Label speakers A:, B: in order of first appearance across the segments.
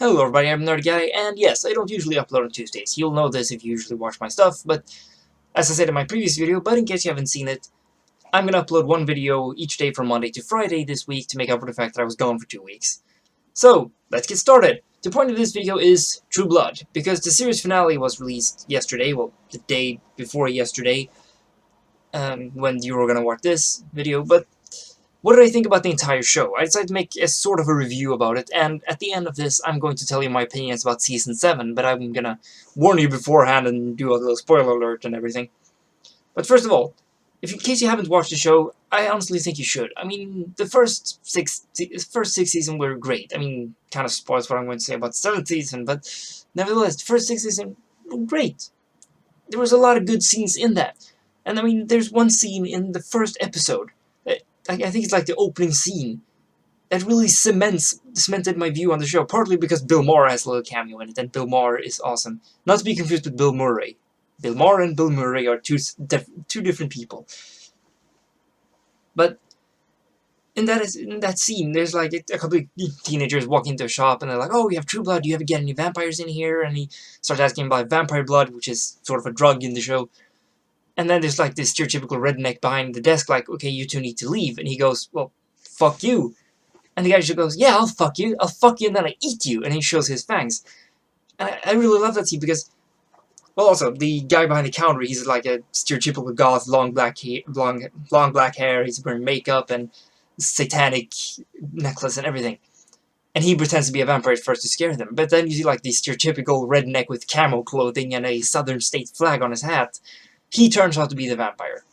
A: Hello everybody, I'm NerdyGuy, and yes, I don't usually upload on Tuesdays. You'll know this if you usually watch my stuff, but as I said in my previous video, but in case you haven't seen it, I'm gonna upload one video each day from Monday to Friday this week to make up for the fact that I was gone for 2 weeks. So, let's get started! The point of this video is True Blood, because the series finale was released yesterday, well, the day before yesterday, when you were gonna watch this video, but what did I think about the entire show? I decided to make a sort of a review about it, and at the end of this, I'm going to tell you my opinions about Season 7, but I'm gonna warn you beforehand and do a little spoiler alert and everything. But first of all, in case you haven't watched the show, I honestly think you should. I mean, the first six seasons were great. I mean, kind of spoils what I'm going to say about the 7th season, but nevertheless, the first 6 seasons were great. There was a lot of good scenes in that. And I mean, there's one scene in the first episode, I think it's like the opening scene, that really cemented my view on the show, partly because Bill Maher has a little cameo in it, and Bill Maher is awesome. Not to be confused with Bill Murray. Bill Maher and Bill Murray are two different people. But in that scene, there's like a couple of teenagers walking into a shop, and they're like, "Oh, we have True Blood, do you ever get any vampires in here?" And he starts asking about vampire blood, which is sort of a drug in the show. And then there's like this stereotypical redneck behind the desk, like, "Okay, you two need to leave." And he goes, "Well, fuck you." And the guy just goes, "Yeah, I'll fuck you, and then I eat you." And he shows his fangs. And I really love that scene because, well, also, the guy behind the counter, he's like a stereotypical goth, long black hair, he's wearing makeup and satanic necklace and everything. And he pretends to be a vampire at first to scare them. But then you see like the stereotypical redneck with camo clothing and a southern state flag on his hat. He turns out to be the vampire.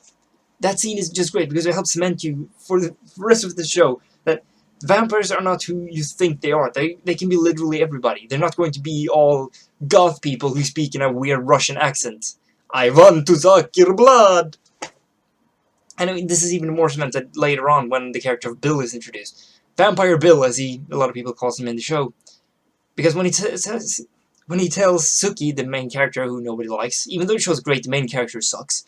A: That scene is just great because it helps cement you for the rest of the show that vampires are not who you think they are. They can be literally everybody. They're not going to be all goth people who speak in a weird Russian accent. "I want to suck your blood!" And I mean, this is even more cemented later on when the character of Bill is introduced. Vampire Bill, as a lot of people calls him in the show. Because when he tells Suki, the main character who nobody likes, even though the show's great, the main character sucks.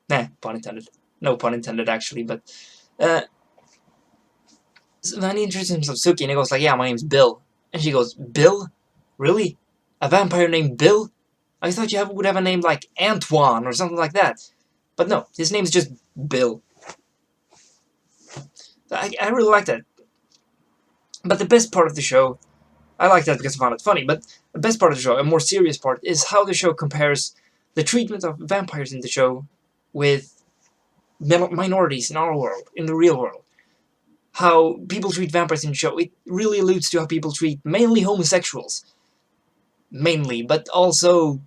A: Nah, pun intended. No pun intended, actually, but... So then he introduces himself to Suki, and he goes like, "Yeah, my name's Bill." And she goes, "Bill? Really? A vampire named Bill? I thought you would have a name like Antoine or something like that." But no, his name's just Bill. I really like that. But the best part of the show... I like that because I found it funny, but the best part of the show, a more serious part, is how the show compares the treatment of vampires in the show with minorities in our world, in the real world. How people treat vampires in the show, it really alludes to how people treat mainly homosexuals. Mainly, but also,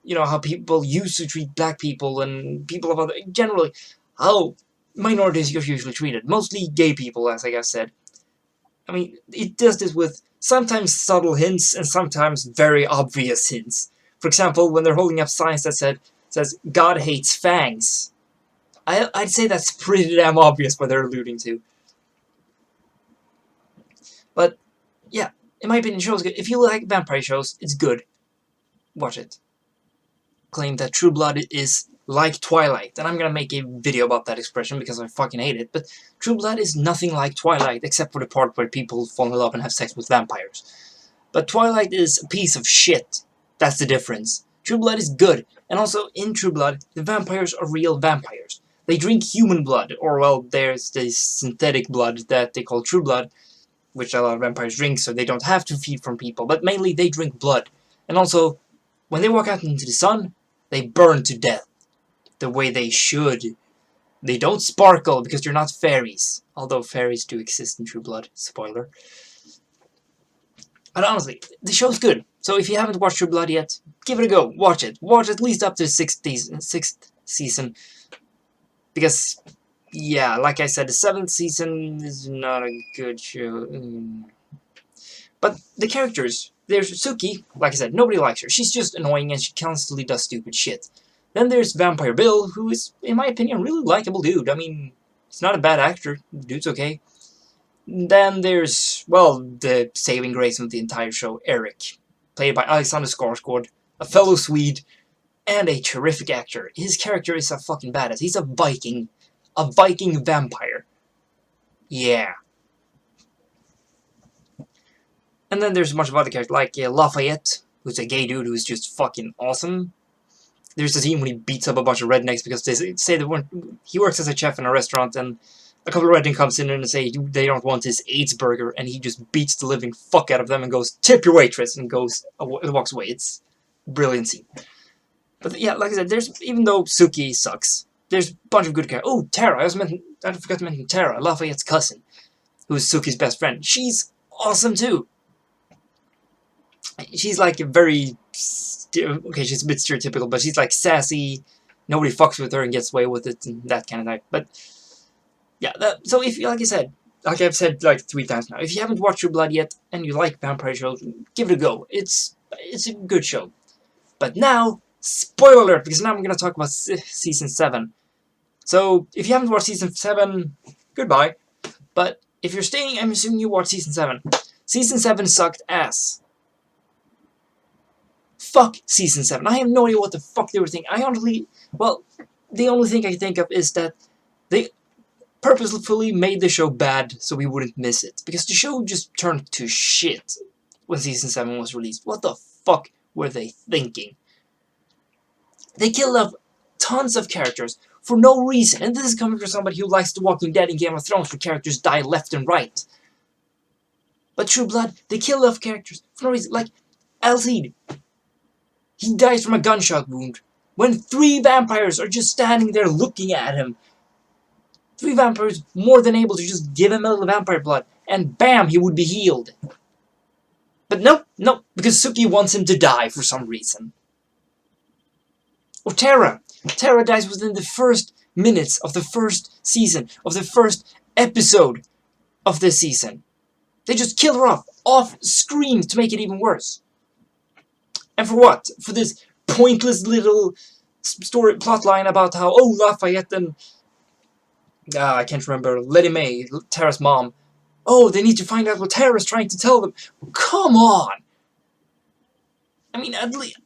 A: you know, how people used to treat black people and people of other... Generally, how minorities are usually treated. Mostly gay people, as I said. I mean, it does this with sometimes subtle hints and sometimes very obvious hints. For example, when they're holding up signs that says, "God hates fangs." I'd say that's pretty damn obvious what they're alluding to. But, yeah, in my opinion, the show is good. If you like vampire shows, it's good. Watch it. Claim that True Blood is like Twilight, and I'm gonna make a video about that expression because I fucking hate it, but True Blood is nothing like Twilight, except for the part where people fall in love and have sex with vampires. But Twilight is a piece of shit. That's the difference. True Blood is good, and also, in True Blood, the vampires are real vampires. They drink human blood, or, well, there's the synthetic blood that they call True Blood, which a lot of vampires drink, so they don't have to feed from people, but mainly they drink blood. And also, when they walk out into the sun, they burn to death. The way they should. They don't sparkle because they're not fairies. Although fairies do exist in True Blood. Spoiler. But honestly, the show's good. So if you haven't watched True Blood yet, give it a go. Watch it. Watch at least up to the 6th season. Because, yeah, like I said, the 7th season is not a good show. But the characters, there's Suki, like I said, nobody likes her. She's just annoying and she constantly does stupid shit. Then there's Vampire Bill, who is, in my opinion, a really likable dude. I mean, he's not a bad actor. The dude's okay. Then there's, well, the saving grace of the entire show, Eric. Played by Alexander Skarsgård, a fellow Swede, and a terrific actor. His character is a fucking badass. He's a Viking. A Viking vampire. Yeah. And then there's a bunch of other characters, like Lafayette, who's a gay dude who's just fucking awesome. There's a scene when he beats up a bunch of rednecks because they say that he works as a chef in a restaurant, and a couple of rednecks comes in and say they don't want his AIDS burger, and he just beats the living fuck out of them and goes, "Tip your waitress," and walks away. It's a brilliant scene. But yeah, like I said, even though Suki sucks, there's a bunch of good characters. Oh, Tara! I forgot to mention Tara, Lafayette's cousin, who's Suki's best friend. She's awesome too. She's like a very okay, she's a bit stereotypical, but she's like sassy. Nobody fucks with her and gets away with it, and that kind of type. But yeah, so if like I said, like I've said like 3 times now, if you haven't watched True Blood yet and you like vampire shows, give it a go. It's a good show. But now, spoiler alert, because now I'm gonna talk about season 7. So if you haven't watched season 7, goodbye. But if you're staying, I'm assuming you watched season 7. Season 7 sucked ass. Fuck season 7. I have no idea what the fuck they were thinking. Well, the only thing I can think of is that they purposefully made the show bad so we wouldn't miss it. Because the show just turned to shit when season 7 was released. What the fuck were they thinking? They killed off tons of characters for no reason. And this is coming from somebody who likes The Walking Dead and Game of Thrones, where characters die left and right. But True Blood, they killed off characters for no reason. Like, Alcide. He dies from a gunshot wound when 3 vampires are just standing there looking at him. 3 vampires more than able to just give him a little vampire blood, and bam, he would be healed. But no, because Suki wants him to die for some reason. Or Tara. Tara dies within the first minutes of the first season, of the first episode of this season. They just kill her off screen to make it even worse. And for what? For this pointless little story plotline about how, oh, Lafayette and I can't remember, Letty Mae, Tara's mom. Oh, they need to find out what Tara's trying to tell them. Come on! I mean, at least,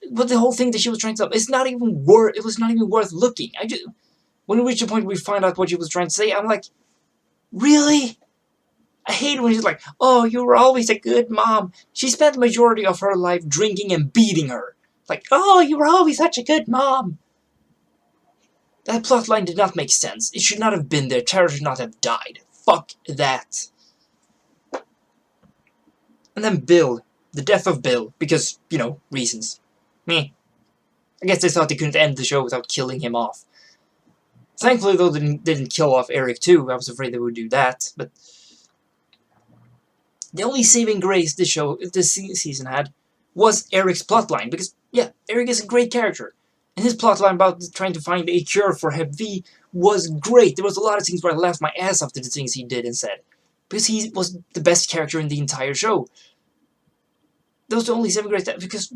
A: but the whole thing that she was trying to tell, it was not even worth looking. When we reached the point where we find out what she was trying to say, I'm like, really? I hate when she's like, oh, you were always a good mom. She spent the majority of her life drinking and beating her. Like, oh, you were always such a good mom. That plotline did not make sense. It should not have been there. Tara should not have died. Fuck that. And then Bill. The death of Bill. Because, you know, reasons. Meh. I guess they thought they couldn't end the show without killing him off. Thankfully, though, they didn't kill off Eric, too. I was afraid they would do that. But the only saving grace this season had was Eric's plotline. Because, yeah, Eric is a great character. And his plotline about trying to find a cure for Hep V was great. There was a lot of things where I laughed my ass off to the things he did and said. Because he was the best character in the entire show. That was the only saving grace. Because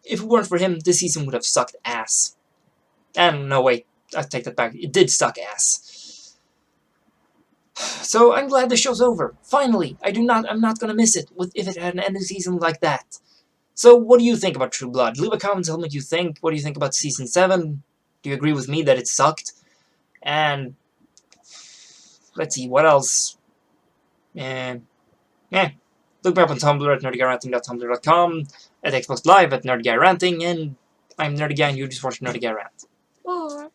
A: if it weren't for him, this season would have sucked ass. And no, wait. I take that back. It did suck ass. So I'm glad the show's over. Finally. I'm not gonna miss it if it had an ending season like that. So, what do you think about True Blood? Leave a comment, tell me what you think. What do you think about Season 7? Do you agree with me that it sucked? And let's see, what else? Look me up on Tumblr at NerdyGuyRanting.tumblr.com, at Xbox Live at NerdyGuyRanting, and I'm NerdyGuy and you just watch NerdyGuyRant. Bye!